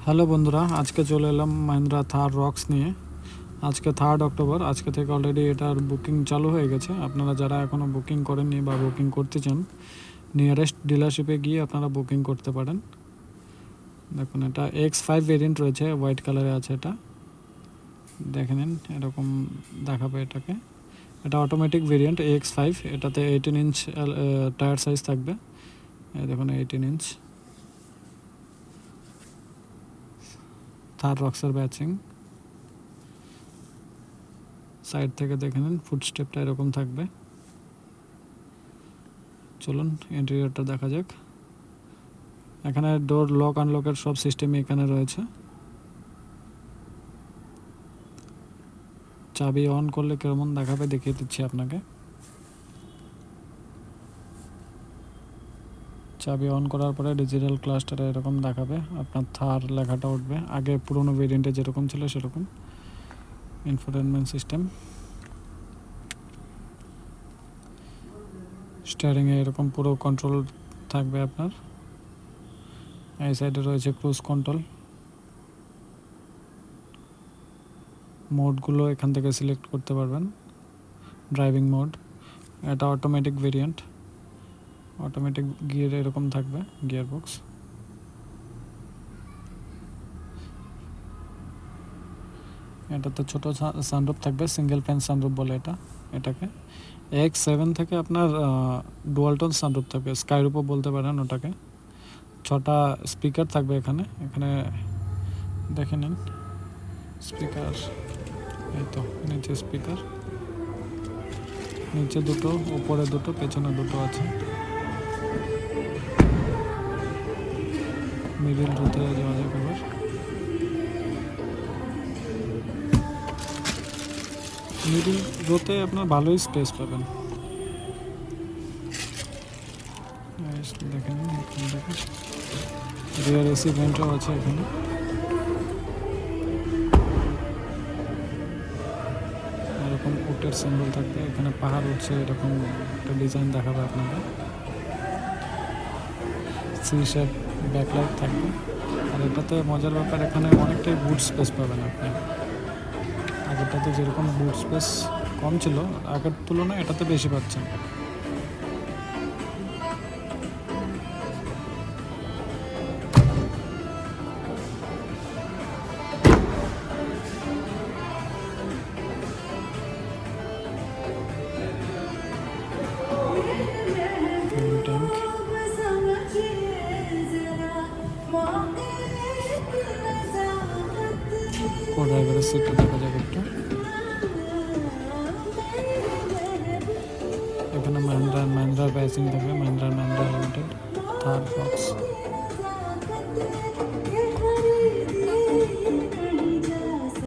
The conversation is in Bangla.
হ্যালো বন্ধুরা, আজকে চলে এলাম মাহিন্দ্রা থার রক্স নিয়ে। আজকে 3 অক্টোবর, আজকে থেকে অলরেডি এটার বুকিং চালু হয়ে গেছে। আপনারা যারা এখনও বুকিং করেননি বা বুকিং করতে চান, নিয়ারেস্ট ডিলারশিপে গিয়ে আপনারা বুকিং করতে পারেন। দেখুন, এটা X5 ভেরিয়েন্ট রয়েছে, হোয়াইট কালারে আছে। এটা দেখে নিন, এরকম দেখাবে এটাকে। এটা অটোমেটিক ভেরিয়েন্ট X5, এটাতে 18 ইঞ্চ টায়ার সাইজ থাকবে। এই দেখুন, 18 ইঞ্চ থার রক্সের ব্যাচিং। সাইড থেকে দেখে নিন, ফুটস্টেপটা এরকম থাকবে। চলুন ইন্টেরিয়রটা দেখা যাক। এখানে ডোর লক আনলকের সব সিস্টেমই এখানে রয়েছে। চাবি অন করলে কেমন দেখাবে দেখিয়ে দিচ্ছি আপনাকে। চাবি অন করার পরে ডিজিটাল ক্লাস্টারে এরকম দেখাবে, আপনার থার লেখাটা উঠবে। আগে পুরোনো ভেরিয়েন্টে যেরকম ছিল সেরকম। ইনফোটেনমেন্ট সিস্টেম, স্টিয়ারিংয়ে এরকম পুরো কন্ট্রোল থাকবে আপনার। এই সাইডে রয়েছে ক্রুজ কন্ট্রোল। মোডগুলো এখান থেকে সিলেক্ট করতে পারবেন। ড্রাইভিং মোড, এটা অটোমেটিক ভেরিয়েন্ট। অটোমেটিক গিয়ার এরকম থাকবে, গিয়ার বক্স। এটাতে ছোট সানরুফ থাকবে, সিঙ্গেল ফ্যান সানরুফ বলে এটাকে। X7 থেকে আপনার ডুয়ালটন সানরুফ থাকবে, স্কাইরুফও বলতে পারেন ওটাকে। 6টা স্পিকার থাকবে এখানে দেখে নিন। স্পিকার এই তো, নিচে স্পিকার, নিচে দুটো, উপরে দুটো, পেছনে দুটো আছে। মিডিল রোতে যাওয়া যাক এবার। মিডিল রোতে আপনার ভালোই স্পেস পাবেন। দেখেন, রিয়ার এসি ভেন্টও আছে এখানে। এরকম উটের সিম্বল থাকবে, এখানে পাহাড় উঠছে, এরকম একটা ডিজাইন দেখাবে আপনাকে। সি শেপ ব্যাকলাইট থাকবে। আর এটাতে মজার ব্যাপার, এখানে অনেকটাই বুট স্পেস পাবেন আপনি। আগেরটাতে যেরকম বুট স্পেস কম ছিল, আগের তুলনায় এটাতে বেশি পাচ্ছেন। ট্যাঙ্ক, কো ড্রাইভারের সিটটা দেখা যাক একটু। এখানে মাহিন্দ্রার ব্যাচিং থাকবে, মাহিন্দ্রা লিমিটেড থার রক্স।